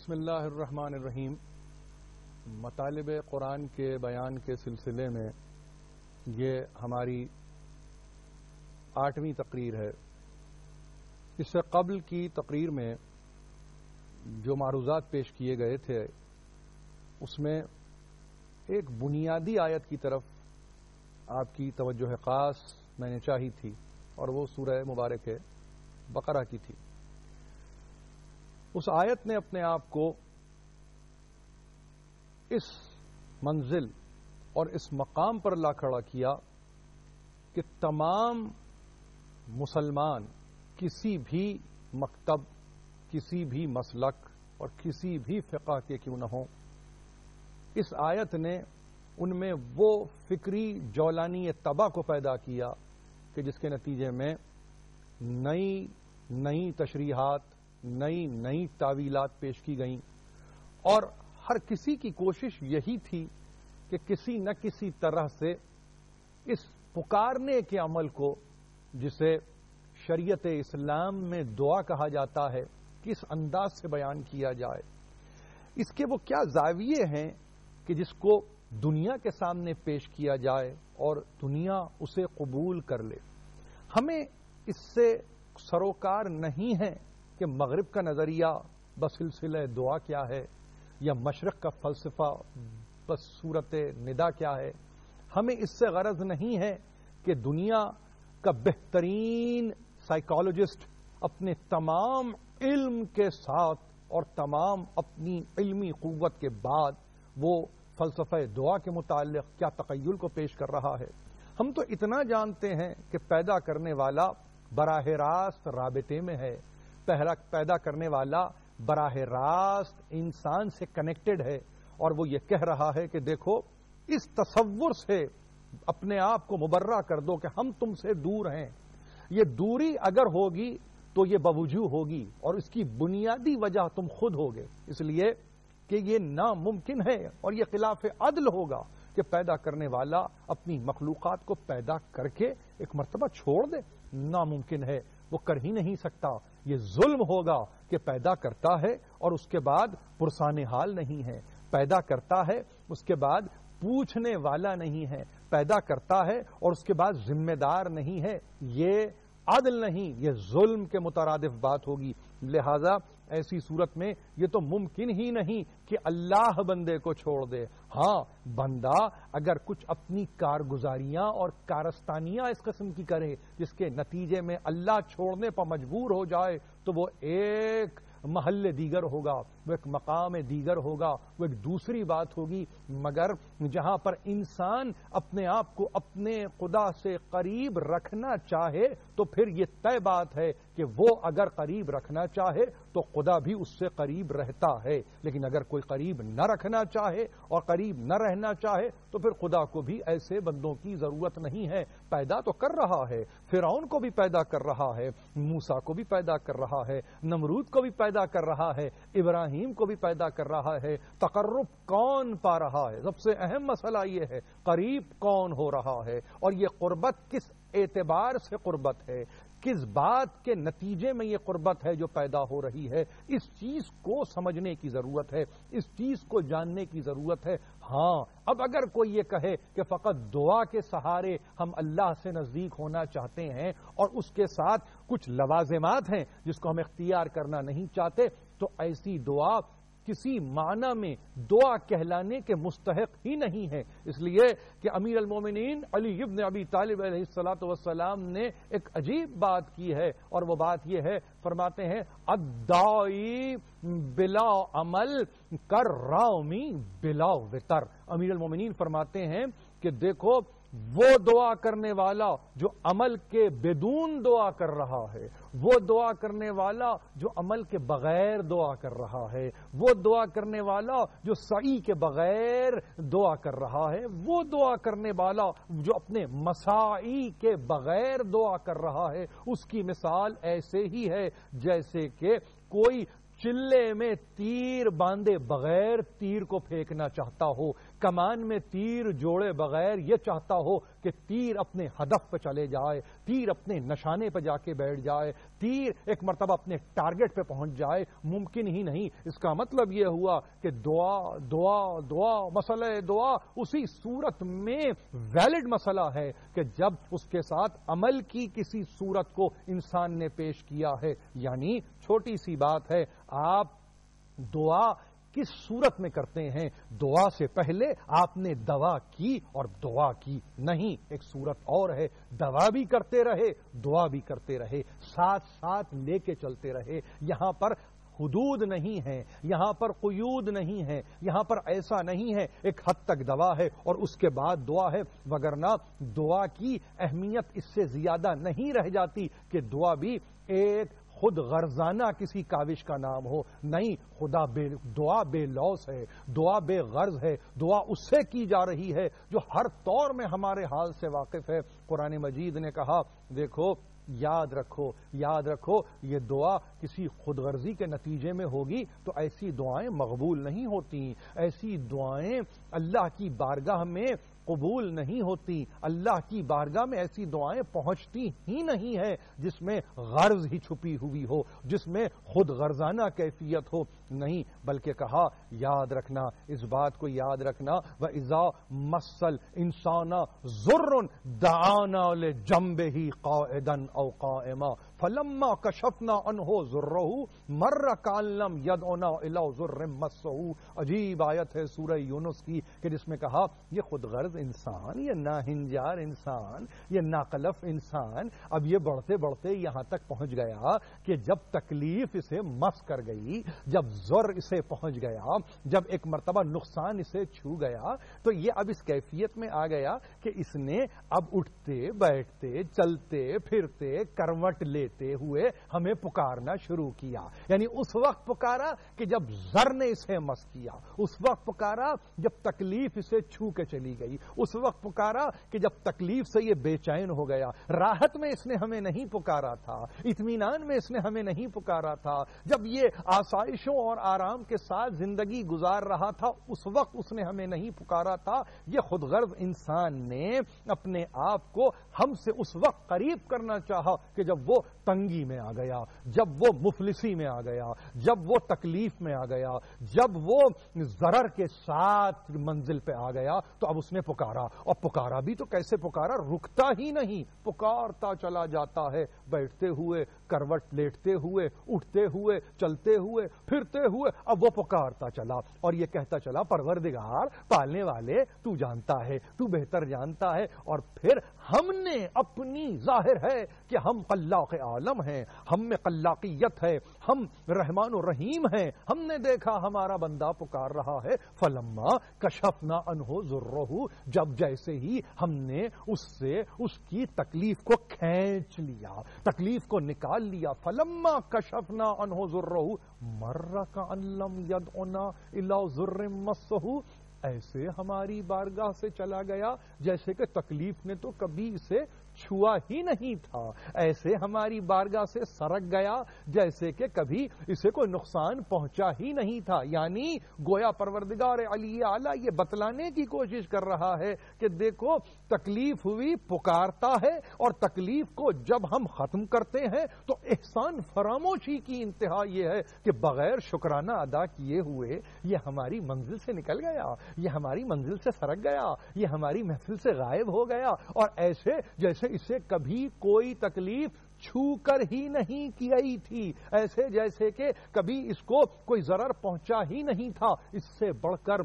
بسم اللہ الرحمن الرحیم۔ مطالب قرآن کے بیان کے سلسلے میں یہ ہماری 8ویں تقریر ہے۔ اس سے قبل کی تقریر میں جو معروضات پیش کیے گئے تھے اس میں ایک بنیادی آیت کی طرف آپ کی توجہ خاص میں نے چاہی تھی، اور وہ سورہ مبارک بقرہ کی تھی۔ اس آیت نے اپنے آپ کو اس منزل اور اس مقام پر لا کھڑا کیا کہ تمام مسلمان کسی بھی مکتب، کسی بھی مسلک اور کسی بھی فقہ کے کیوں نہ ہوں، اس آیت نے ان میں وہ فکری جولانی طبع کو پیدا کیا کہ جس کے نتیجے میں نئی تشریحات، نئی تعویلات پیش کی گئیں، اور ہر کسی کی کوشش یہی تھی کہ کسی نہ کسی طرح سے اس پکارنے کے عمل کو، جسے شریعت اسلام میں دعا کہا جاتا ہے، کس انداز سے بیان کیا جائے، اس کے وہ کیا زاویے ہیں کہ جس کو دنیا کے سامنے پیش کیا جائے اور دنیا اسے قبول کر لے۔ ہمیں اس سے سروکار نہیں ہے کہ مغرب کا نظریہ بسلسلہ دعا کیا ہے یا مشرق کا فلسفہ بس صورت ندا کیا ہے۔ ہمیں اس سے غرض نہیں ہے کہ دنیا کا بہترین سائیکالوجسٹ اپنے تمام علم کے ساتھ اور تمام اپنی علمی قوت کے بعد وہ فلسفہ دعا کے متعلق کیا تخیل کو پیش کر رہا ہے۔ ہم تو اتنا جانتے ہیں کہ پیدا کرنے والا براہ راست رابطے میں ہے، پیدا کرنے والا براہ راست انسان سے کنیکٹڈ ہے، اور وہ یہ کہہ رہا ہے کہ دیکھو، اس تصور سے اپنے آپ کو مبرہ کر دو کہ ہم تم سے دور ہیں۔ یہ دوری اگر ہوگی تو یہ بوجوہ ہوگی، اور اس کی بنیادی وجہ تم خود ہوگے، اس لیے کہ یہ ناممکن ہے اور یہ خلاف عدل ہوگا کہ پیدا کرنے والا اپنی مخلوقات کو پیدا کر کے ایک مرتبہ چھوڑ دے۔ ناممکن ہے، وہ کر ہی نہیں سکتا۔ یہ ظلم ہوگا کہ پیدا کرتا ہے اور اس کے بعد پرسان حال نہیں ہے، پیدا کرتا ہے اس کے بعد پوچھنے والا نہیں ہے، پیدا کرتا ہے اور اس کے بعد ذمہ دار نہیں ہے۔ یہ عدل نہیں، یہ ظلم کے مترادف بات ہوگی۔ لہذا ایسی صورت میں یہ تو ممکن ہی نہیں کہ اللہ بندے کو چھوڑ دے۔ ہاں، بندہ اگر کچھ اپنی کارگزاریاں اور کارستانیاں اس قسم کی کرے جس کے نتیجے میں اللہ چھوڑنے پر مجبور ہو جائے تو وہ ایک محل دیگر ہوگا، وہ ایک مقام دیگر ہوگا، وہ ایک دوسری بات ہوگی۔ مگر جہاں پر انسان اپنے آپ کو اپنے خدا سے قریب رکھنا چاہے تو پھر یہ طے بات ہے کہ وہ اگر قریب رکھنا چاہے تو خدا بھی اس سے قریب رہتا ہے، لیکن اگر کوئی قریب نہ رکھنا چاہے اور قریب نہ رہنا چاہے تو پھر خدا کو بھی ایسے بندوں کی ضرورت نہیں ہے۔ پیدا تو کر رہا ہے، فرعون کو بھی پیدا کر رہا ہے، موسیٰ کو بھی پیدا کر رہا ہے، نمرود کو بھی پیدا کر رہا ہے، ابراہیم کو بھی پیدا کر رہا ہے۔ تقرب کون پا رہا ہے؟ سب سے اہم مسئلہ یہ ہے قریب کون ہو رہا ہے، اور یہ قربت کس اعتبار سے قربت ہے، کس بات کے نتیجے میں یہ قربت ہے جو پیدا ہو رہی ہے۔ اس چیز کو سمجھنے کی ضرورت ہے، اس چیز کو جاننے کی ضرورت ہے۔ ہاں، اب اگر کوئی یہ کہے کہ فقط دعا کے سہارے ہم اللہ سے نزدیک ہونا چاہتے ہیں اور اس کے ساتھ کچھ لوازمات ہیں جس کو ہم اختیار کرنا نہیں چاہتے، تو ایسی دعا کسی معنی میں دعا کہلانے کے مستحق ہی نہیں ہے۔ اس لیے کہ امیر المومنین علی ابن ابی طالب علیہ الصلوۃ والسلام نے ایک عجیب بات کی ہے، اور وہ بات یہ ہے، فرماتے ہیں الداعی بلا عمل کر رامی بلا وطر۔ امیر المومنین فرماتے ہیں کہ دیکھو، وہ دعا کرنے والا جو عمل کے بدون دعا کر رہا ہے، وہ دعا کرنے والا جو عمل کے بغیر دعا کر رہا ہے، وہ دعا کرنے والا جو سعی کے بغیر دعا کر رہا ہے، وہ دعا کرنے والا جو اپنے مساعی کے بغیر دعا کر رہا ہے، اس کی مثال ایسے ہی ہے جیسے کہ کوئی چلے میں تیر باندھے بغیر تیر کو پھینکنا چاہتا ہو۔ کمان میں تیر جوڑے بغیر یہ چاہتا ہو کہ تیر اپنے ہدف پہ چلے جائے، تیر اپنے نشانے پہ جا کے بیٹھ جائے، تیر ایک مرتبہ اپنے ٹارگٹ پہ پہنچ جائے، ممکن ہی نہیں۔ اس کا مطلب یہ ہوا کہ دعا دعا دعا، مسئلہ دعا اسی صورت میں ویلڈ مسئلہ ہے کہ جب اس کے ساتھ عمل کی کسی صورت کو انسان نے پیش کیا ہے۔ یعنی چھوٹی سی بات ہے، آپ دعا کس صورت میں کرتے ہیں؟ دعا سے پہلے آپ نے دوا کی اور دعا کی نہیں، ایک صورت اور ہے۔ دوا بھی کرتے رہے، دعا بھی کرتے رہے، ساتھ ساتھ لے کے چلتے رہے۔ یہاں پر حدود نہیں ہے، یہاں پر قیود نہیں ہے، یہاں پر ایسا نہیں ہے ایک حد تک دوا ہے اور اس کے بعد دعا ہے، وگرنہ دعا کی اہمیت اس سے زیادہ نہیں رہ جاتی کہ دعا بھی ایک خود غرضانہ کسی کاوش کا نام ہو۔ نہیں، دعا بے لوث ہے، دعا بے غرض ہے، دعا اس سے کی جا رہی ہے جو ہر طور میں ہمارے حال سے واقف ہے۔ قرآن مجید نے کہا دیکھو، یاد رکھو یہ دعا کسی خود غرضی کے نتیجے میں ہوگی تو ایسی دعائیں مقبول نہیں ہوتی، ایسی دعائیں اللہ کی بارگاہ میں قبول نہیں ہوتی، اللہ کی بارگاہ میں ایسی دعائیں پہنچتی ہی نہیں ہے جس میں غرض ہی چھپی ہوئی ہو، جس میں خود غرضانہ کیفیت ہو۔ نہیں، بلکہ کہا یاد رکھنا، اس بات کو یاد رکھنا، وَإِذَا مَسَّ الْإِنسَانَ ضُرٌّ دَعَانَا لِجَنبِهِ قَاعِدًا أَوْ قَائِمًا فَلَمَّا كَشَفْنَا عَنْهُ ضُرَّهُ مَرَّ كَأَن لَّمْ يَدْعُنَا إِلَىٰ ضُرٍّ مَّسَّهُ۔ عجیب آیت ہے سورہ یونس کی کہ جس میں کہا یہ خود غرض انسان، یہ ناہنجار انسان، یہ ناقلف انسان اب یہ بڑھتے بڑھتے یہاں تک پہنچ گیا کہ جب تکلیف اسے مس کر گئی، جب ضر اسے پہنچ گیا، جب ایک مرتبہ نقصان اسے چھو گیا تو یہ اب اس کیفیت میں آ گیا کہ اس نے اب اٹھتے بیٹھتے چلتے پھرتے کروٹ لیتے ہوئے ہمیں پکارنا شروع کیا۔ یعنی اس وقت پکارا کہ جب ضر نے اسے مس کیا، اس وقت پکارا جب تکلیف اسے چھو کے چلی گئی، اس وقت پکارا کہ جب تکلیف سے یہ بے چین ہو گیا۔ راحت میں اس نے ہمیں نہیں پکارا تھا، اطمینان میں اس نے ہمیں نہیں پکارا تھا، جب یہ آسائشوں اور آرام کے ساتھ زندگی گزار رہا تھا اس وقت اس نے ہمیں نہیں پکارا تھا۔ یہ خود غرض انسان نے اپنے آپ کو ہم سے اس وقت قریب کرنا چاہا کہ جب وہ تنگی میں آ گیا، جب وہ مفلسی میں آ گیا، جب وہ تکلیف میں آ گیا، جب وہ ضرر کے ساتھ منزل پہ آ گیا تو اب اس نے پکارا، اور پکارا بھی تو کیسے پکارا، رکتا ہی نہیں، پکارتا چلا جاتا ہے، بیٹھتے ہوئے، کروٹ لیٹتے ہوئے، اٹھتے ہوئے، چلتے ہوئے، پھرتے ہوئے، اب وہ پکارتا چلا اور یہ کہتا چلا پروردگار پالنے والے تو جانتا ہے، تو بہتر جانتا ہے۔ اور پھر ہم نے اپنی ظاہر ہے کہ ہم خلاق عالم ہیں، ہم میں خلاقیت ہے، ہم رحمان و رحیم ہیں، ہم نے دیکھا ہمارا بندہ پکار رہا ہے، فلما کشفنا عنہ ضرہ، جب جیسے ہی ہم نے اس سے اس کی تکلیف کو کھینچ لیا، تکلیف کو نکال لیا، فلما کشفنا عنہ ضرہ مر کأن لم یدعنا الی ضر مسہ، ایسے ہماری بارگاہ سے چلا گیا جیسے کہ تکلیف نے تو کبھی اسے چھوا ہی نہیں تھا، ایسے ہماری بارگاہ سے سرک گیا جیسے کہ کبھی اسے کوئی نقصان پہنچا ہی نہیں تھا۔ یعنی گویا پروردگار علی اعلیٰ یہ بتلانے کی کوشش کر رہا ہے کہ دیکھو تکلیف ہوئی، پکارتا ہے، اور تکلیف کو جب ہم ختم کرتے ہیں تو احسان فراموشی کی انتہا یہ ہے کہ بغیر شکرانہ ادا کیے ہوئے یہ ہماری منزل سے نکل گیا، یہ ہماری منزل سے سرک گیا، یہ ہماری محفل سے غائب ہو گیا، اور ایسے جیسے اسے کبھی کوئی تکلیف چھو کر ہی نہیں کی تھی، ایسے جیسے کہ کبھی اس کو کوئی ضرر پہنچا ہی نہیں تھا۔ اس سے بڑھ کر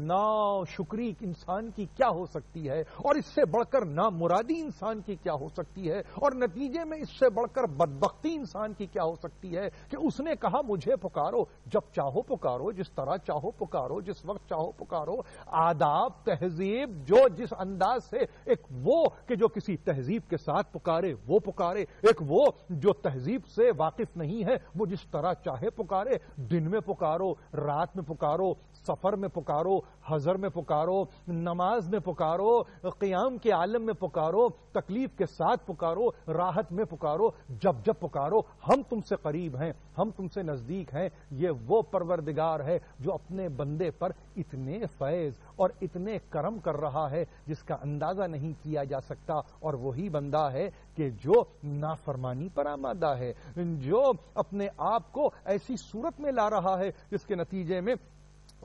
ناشکری انسان کی کیا ہو سکتی ہے، اور اس سے بڑھ کر نامرادی انسان کی کیا ہو سکتی ہے، اور نتیجے میں اس سے بڑھ کر بدبختی انسان کی کیا ہو سکتی ہے کہ اس نے کہا مجھے پکارو، جب چاہو پکارو، جس طرح چاہو پکارو، جس وقت چاہو پکارو۔ آداب، تہذیب جو جس انداز سے ایک وہ کہ جو کسی تہذیب کے ساتھ پکارے وہ پکارے، ایک وہ جو تہذیب سے واقف نہیں ہے وہ جس طرح چاہے پکارے، دن میں پکارو، رات میں پکارو، سفر میں پکارو، حضر میں پکارو، نماز میں پکارو، قیام کے عالم میں پکارو، تکلیف کے ساتھ پکارو، راحت میں پکارو، جب جب پکارو ہم تم سے قریب ہیں، ہم تم سے نزدیک ہیں۔ یہ وہ پروردگار ہے جو اپنے بندے پر اتنے فیض اور اتنے کرم کر رہا ہے جس کا اندازہ نہیں کیا جا سکتا، اور وہی بندہ ہے کہ جو نافرمانی پر آمادہ ہے، جو اپنے آپ کو ایسی صورت میں لا رہا ہے جس کے نتیجے میں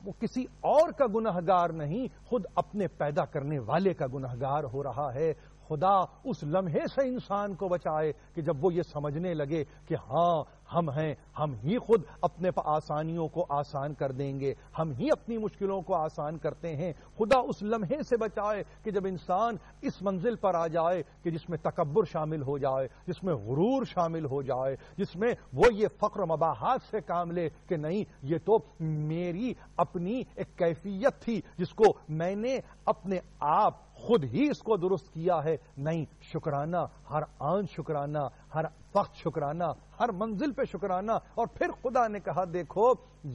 وہ کسی اور کا گنہگار نہیں، خود اپنے پیدا کرنے والے کا گنہگار ہو رہا ہے۔ خدا اس لمحے سے انسان کو بچائے کہ جب وہ یہ سمجھنے لگے کہ ہاں ہم ہیں، ہم ہی خود اپنے آسانیوں کو آسان کر دیں گے، ہم ہی اپنی مشکلوں کو آسان کرتے ہیں۔ خدا اس لمحے سے بچائے کہ جب انسان اس منزل پر آ جائے کہ جس میں تکبر شامل ہو جائے، جس میں غرور شامل ہو جائے، جس میں وہ یہ فقر مباحات سے کام لے کہ نہیں یہ تو میری اپنی ایک کیفیت تھی جس کو میں نے اپنے آپ خود ہی اس کو درست کیا ہے۔ نہیں، شکرانہ، ہر آن شکرانہ، ہر وقت شکرانہ، ہر منزل پہ شکرانہ۔ اور پھر خدا نے کہا دیکھو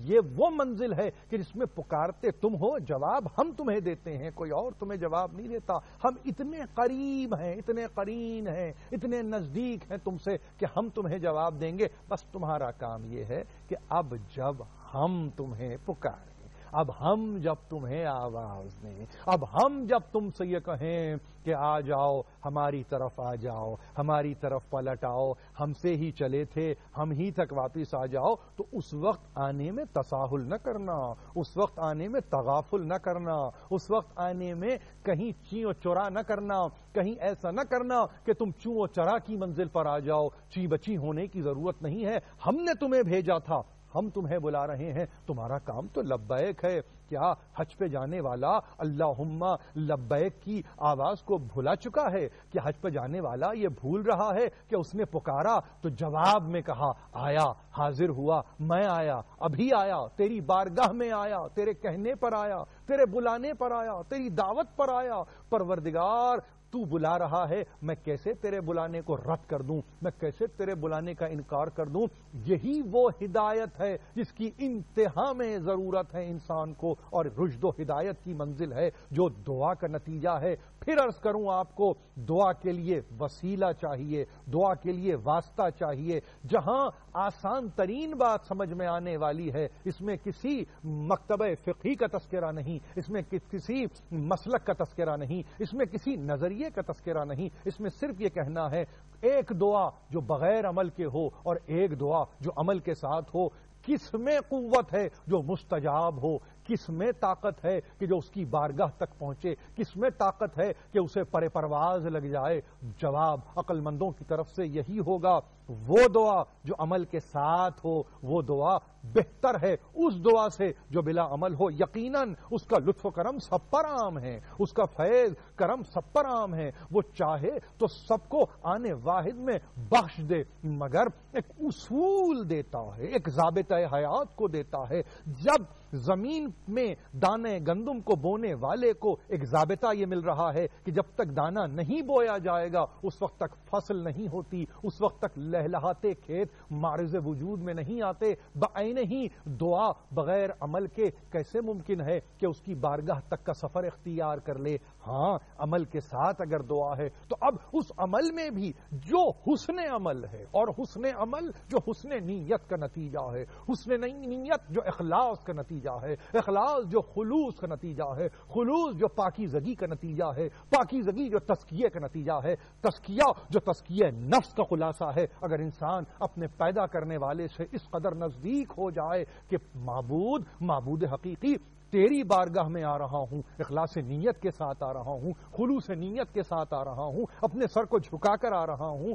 یہ وہ منزل ہے کہ جس میں پکارتے تم ہو، جواب ہم تمہیں دیتے ہیں، کوئی اور تمہیں جواب نہیں دیتا۔ ہم اتنے قریب ہیں، اتنے قرین ہیں، اتنے نزدیک ہیں تم سے کہ ہم تمہیں جواب دیں گے۔ بس تمہارا کام یہ ہے کہ اب جب ہم تمہیں پکاریں، اب ہم جب تمہیں آواز دیں، اب ہم جب تم سے یہ کہیں کہ آ جاؤ، ہماری طرف آ جاؤ، ہماری طرف پلٹ آؤ، ہم سے ہی چلے تھے، ہم ہی تک واپس آ جاؤ، تو اس وقت آنے میں تساہل نہ کرنا، اس وقت آنے میں تغافل نہ کرنا، اس وقت آنے میں کہیں چیں و چرا نہ کرنا، کہیں ایسا نہ کرنا کہ تم چوں و چرا کی منزل پر آ جاؤ۔ چی بچی ہونے کی ضرورت نہیں ہے، ہم نے تمہیں بھیجا تھا، ہم تمہیں بلا رہے ہیں، تمہارا کام تو لبیک ہے۔ کیا حج پہ جانے والا اللہم لبیک کی آواز کو بھلا چکا ہے؟ کہ حج پہ جانے والا یہ بھول رہا ہے کہ اس نے پکارا تو جواب میں کہا آیا، حاضر ہوا، میں آیا، ابھی آیا، تیری بارگاہ میں آیا، تیرے کہنے پر آیا، تیرے بلانے پر آیا، تیری دعوت پر آیا۔ پروردگار تو بلا رہا ہے، میں کیسے تیرے بلانے کو رد کر دوں، میں کیسے تیرے بلانے کا انکار کر دوں؟ یہی وہ ہدایت ہے جس کی انتہا میں ضرورت ہے انسان کو، اور رشد و ہدایت کی منزل ہے جو دعا کا نتیجہ ہے۔ پھر عرض کروں آپ کو، دعا کے لیے وسیلہ چاہیے، دعا کے لیے واسطہ چاہیے۔ جہاں آسان ترین بات سمجھ میں آنے والی ہے، اس میں کسی مکتبہ فقہی کا تذکرہ نہیں، اس میں کسی مسلک کا تذکرہ نہیں، اس میں کسی نظریے کا تذکرہ نہیں، اس میں صرف یہ کہنا ہے ایک دعا جو بغیر عمل کے ہو اور ایک دعا جو عمل کے ساتھ ہو، کس میں قوت ہے جو مستجاب ہو، کس میں طاقت ہے کہ جو اس کی بارگاہ تک پہنچے، کس میں طاقت ہے کہ اسے پرواز لگ جائے؟ جواب عقل مندوں کی طرف سے یہی ہوگا، وہ دعا جو عمل کے ساتھ ہو وہ دعا بہتر ہے اس دعا سے جو بلا عمل ہو۔ یقیناً اس کا لطف و کرم سب پر عام ہے، اس کا فیض کرم سب پر عام ہے، وہ چاہے تو سب کو آنے واحد میں بخش دے، مگر ایک اصول دیتا ہے، ایک ضابطۂ حیات کو دیتا ہے۔ جب زمین میں دانے گندم کو بونے والے کو ایک ضابطہ یہ مل رہا ہے کہ جب تک دانہ نہیں بویا جائے گا اس وقت تک فصل نہیں ہوتی، اس وقت تک لہلہاتے کھیت معرض وجود میں نہیں آتے، بعین ہی دعا بغیر عمل کے کیسے ممکن ہے کہ اس کی بارگاہ تک کا سفر اختیار کر لے؟ ہاں، عمل کے ساتھ اگر دعا ہے تو اب اس عمل میں بھی جو حسن عمل ہے، اور حسن عمل جو حسن نیت کا نتیجہ ہے، حسن نیت جو اخلاص کا نتیجہ ہے، اخلاص جو خلوص کا نتیجہ ہے، خلوص جو پاکیزگی کا نتیجہ ہے، پاکیزگی جو تزکیے کا نتیجہ ہے، تزکیہ جو تزکیہ نفس کا خلاصہ ہے۔ اگر انسان اپنے پیدا کرنے والے سے اس قدر نزدیک ہو جائے کہ معبود حقیقی تیری بارگاہ میں آ رہا ہوں، اخلاص نیت کے ساتھ آ رہا ہوں، خلوص نیت کے ساتھ آ رہا ہوں، اپنے سر کو جھکا کر آ رہا ہوں،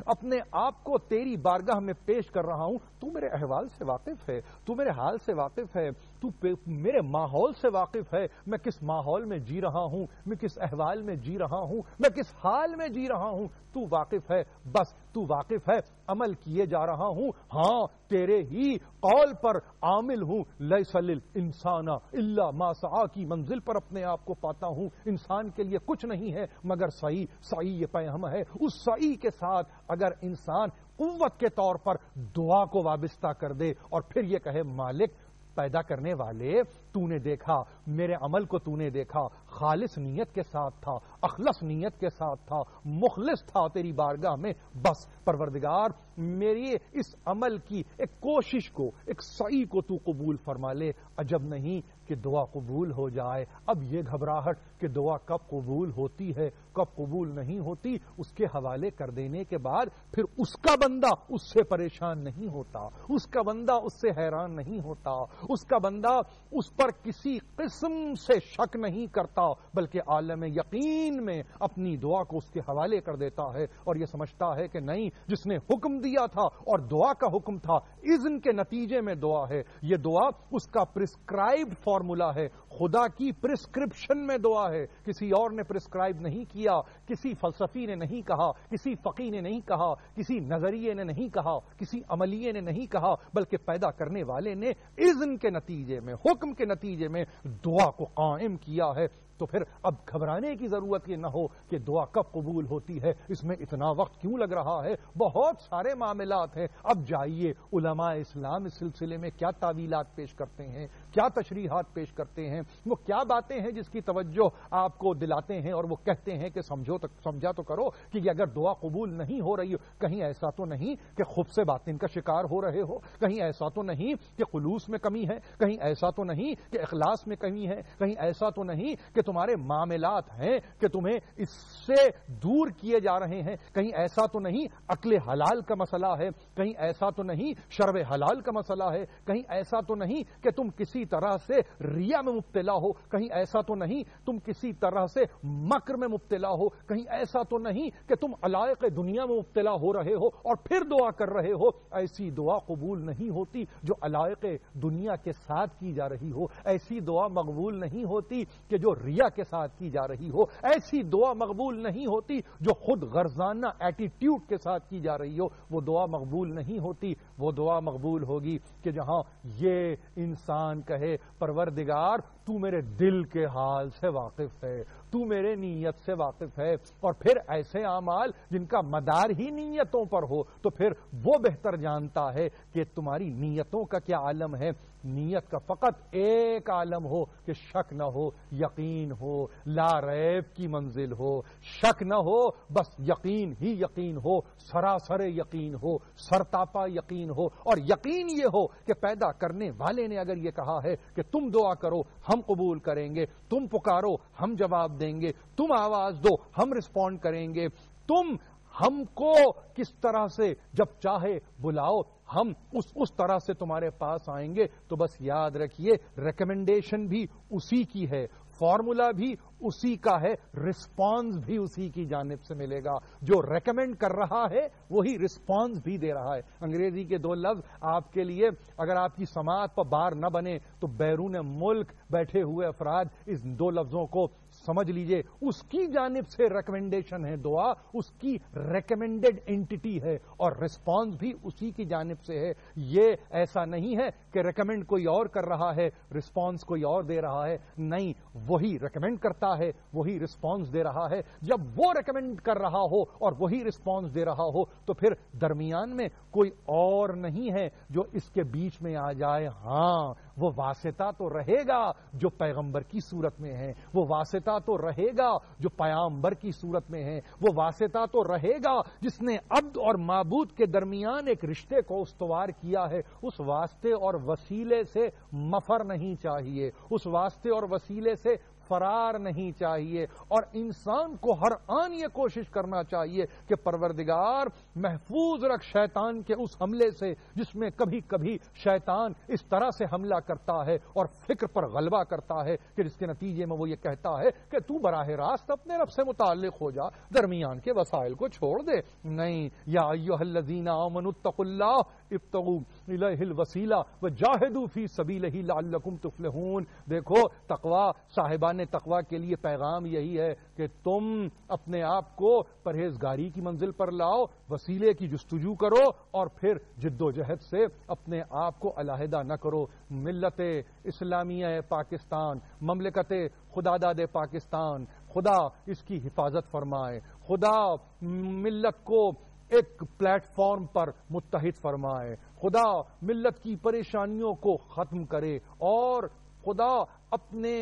اپنے آپ کو تیری بارگاہ میں پیش کر رہا ہوں، تو میرے احوال سے واقف ہے، تو میرے حال سے واقف ہے، تو میرے ماحول سے واقف ہے، میں کس ماحول میں جی رہا ہوں، میں کس احوال میں جی رہا ہوں، میں کس حال میں جی رہا ہوں، تو واقف ہے، بس تو واقف ہے، عمل کیے جا رہا ہوں، ہاں تیرے ہی قول پر عامل ہوں، لیس للانسان یسعون الا ما سعی کی منزل پر اپنے آپ کو پاتا ہوں. انسان کے لیے کچھ نہیں ہے مگر سعی. سعی یہ پیغام ہے. اس سعی کے ساتھ اگر انسان قوت کے طور پر دعا کو وابستہ کر دے اور پھر یہ کہے مالک پیدا کرنے والے تو نے دیکھا میرے عمل کو، تو نے دیکھا خالص نیت کے ساتھ تھا، اخلص نیت کے ساتھ تھا، مخلص تھا تیری بارگاہ میں، بس پروردگار میری اس عمل کی ایک کوشش کو، ایک سعی کو تو قبول فرما لے. عجب نہیں کہ دعا قبول ہو جائے. اب یہ گھبراہٹ کہ دعا کب قبول ہوتی ہے کب قبول نہیں ہوتی، اس کے حوالے کر دینے کے بعد پھر اس کا بندہ اس سے پریشان نہیں ہوتا، اس کا بندہ اس سے حیران نہیں ہوتا، اس کا بندہ اس پر کسی قسم سے شک نہیں کرتا، بلکہ عالم یقین میں اپنی دعا کو اس کے حوالے کر دیتا ہے اور یہ سمجھتا ہے کہ نہیں، جس نے حکم دیا تھا اور دعا کا حکم تھا، اذن کے نتیجے میں دعا ہے. یہ دعا اس کا پرسکرائبڈ فارمولا ہے، خدا کی پرسکرپشن میں دعا ہے. کسی اور نے پرسکرائب نہیں کیا، کسی فلسفی نے نہیں کہا، کسی فقی نے نہیں کہا، کسی نظریے نے نہیں کہا، کسی عملیے نے نہیں کہا، بلکہ پیدا کرنے والے نے اذن کے نتیجے میں، حکم کے نتیجے میں دعا کو قائم کیا ہے. تو پھر اب گھبرانے کی ضرورت یہ نہ ہو کہ دعا کب قبول ہوتی ہے، اس میں اتنا وقت کیوں لگ رہا ہے، بہت سارے معاملات ہیں. اب جائیے علماء اسلام اس سلسلے میں کیا تعویلات پیش کرتے ہیں، کیا تشریحات پیش کرتے ہیں، وہ کیا باتیں ہیں جس کی توجہ آپ کو دلاتے ہیں اور وہ کہتے ہیں کہ سمجھا تو کرو کہ یہ اگر دعا قبول نہیں ہو رہی ہو، کہیں ایسا تو نہیں کہ خبث باطن کا شکار ہو رہے ہو، کہیں ایسا تو نہیں کہ خلوص میں کمی ہے، کہیں ایسا تو نہیں کہ اخلاص میں کمی ہے، کہیں ایسا تو نہیں کہ تمہارے معاملات ہیں کہ تمہیں اس سے دور کیے جا رہے ہیں، کہیں ایسا تو نہیں عقل حلال کا مسئلہ ہے، کہیں ایسا تو نہیں شرب حلال کا مسئلہ ہے، کہیں ایسا تو نہیں کہ تم کسی طرح سے ریا میں مبتلا ہو، کہیں ایسا تو نہیں تم کسی طرح سے مکر میں مبتلا ہو، کہیں ایسا تو نہیں کہ تم علائق دنیا میں مبتلا ہو رہے ہو اور پھر دعا کر رہے ہو. ایسی دعا قبول نہیں ہوتی جو علائق دنیا کے ساتھ کی جا رہی ہو، ایسی دعا مقبول نہیں ہوتی کہ جو ریا کے ساتھ کی جا رہی ہو، ایسی دعا مقبول نہیں ہوتی جو خود غرضانہ ایٹیٹیوڈ کے ساتھ کی جا رہی ہو، وہ دعا مقبول نہیں ہوتی. وہ دعا مقبول ہوگی کہ جہاں یہ انسان کہے پروردگار تو میرے دل کے حال سے واقف ہے، تو میرے نیت سے واقف ہے، اور پھر ایسے اعمال جن کا مدار ہی نیتوں پر ہو تو پھر وہ بہتر جانتا ہے کہ تمہاری نیتوں کا کیا عالم ہے. نیت کا فقط ایک عالم ہو کہ شک نہ ہو، یقین ہو، لا ریب کی منزل ہو، شک نہ ہو، بس یقین ہی یقین ہو، سراسر یقین ہو، سرتاپا یقین ہو، اور یقین یہ ہو کہ پیدا کرنے والے نے اگر یہ کہا ہے کہ تم دعا کرو ہم قبول کریں گے، تم پکارو ہم جواب دیں گے، تم آواز دو ہم رسپونڈ کریں گے، تم ہم کو کس طرح سے جب چاہے بلاؤ ہم اس طرح سے تمہارے پاس آئیں گے. تو بس یاد رکھیے ریکمنڈیشن بھی اسی کی ہے، فارمولا بھی اسی کا ہے، رسپانس بھی اسی کی جانب سے ملے گا. جو ریکمینڈ کر رہا ہے وہی رسپانس بھی دے رہا ہے. انگریزی کے دو لفظ آپ کے لیے اگر آپ کی سماعت پر بار نہ بنے تو بیرون ملک بیٹھے ہوئے افراد اس دو لفظوں کو سمجھ لیجئے. اس کی جانب سے ریکمنڈیشن ہے دعا، اس کی ریکمینڈڈ اینٹی ہے، اور رسپانس بھی اسی کی جانب سے ہے. یہ ایسا نہیں ہے کہ ریکمینڈ کوئی اور کر رہا ہے رسپانس کوئی اور دے رہا ہے، نہیں، وہی ریکمینڈ کرتا ہے وہی رسپانس دے رہا ہے. جب وہ ریکمینڈ کر رہا ہو اور وہی رسپانس دے رہا ہو تو پھر درمیان میں کوئی اور نہیں ہے جو اس کے بیچ میں آ جائے. ہاں وہ واسطہ تو رہے گا جو پیغمبر کی صورت میں ہے، وہ واسطہ تو رہے گا جو پیامبر کی صورت میں ہے، وہ واسطہ تو رہے گا جس نے عبد اور معبود کے درمیان ایک رشتے کو استوار کیا ہے. اس واسطے اور وسیلے سے مفر نہیں چاہیے، اس واسطے اور وسیلے سے فرار نہیں چاہیے، اور انسان کو ہر آن یہ کوشش کرنا چاہیے کہ پروردگار محفوظ رکھ شیطان کے اس حملے سے جس میں کبھی کبھی شیطان اس طرح سے حملہ کرتا ہے اور فکر پر غلبہ کرتا ہے کہ جس کے نتیجے میں وہ یہ کہتا ہے کہ تو براہ راست اپنے رب سے متعلق ہو جا، درمیان کے وسائل کو چھوڑ دے. نہیں، یا ایھا الذین آمنوا اتقوا اللہ ابتغوا الیہ الوسیلہ وجاہدوا فی سبیلہ لعلکم تفلحون. دیکھو تقوی، صاحبان تقوی کے لیے پیغام یہی ہے کہ تم اپنے آپ کو پرہیزگاری کی منزل پر لاؤ، وسیلے کی جستجو کرو اور پھر جد و جہد سے اپنے آپ کو علیحدہ نہ کرو. ملت اسلامیہ پاکستان، مملکت خداداد پاکستان، خدا اس کی حفاظت فرمائے، خدا ملت کو ایک پلیٹ فارم پر متحد فرمائے، خدا ملت کی پریشانیوں کو ختم کرے اور خدا اپنے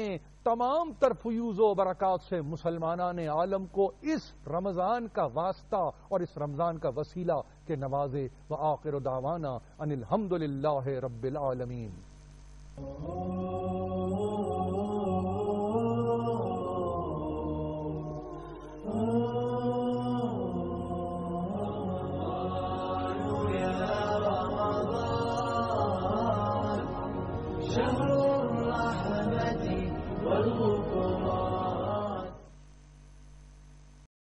تمام تر فیوز و برکات سے مسلمانان عالم کو اس رمضان کا واسطہ اور اس رمضان کا وسیلہ کے نوازے. وآخر دعوانا ان الحمد للہ رب العالمین. شهر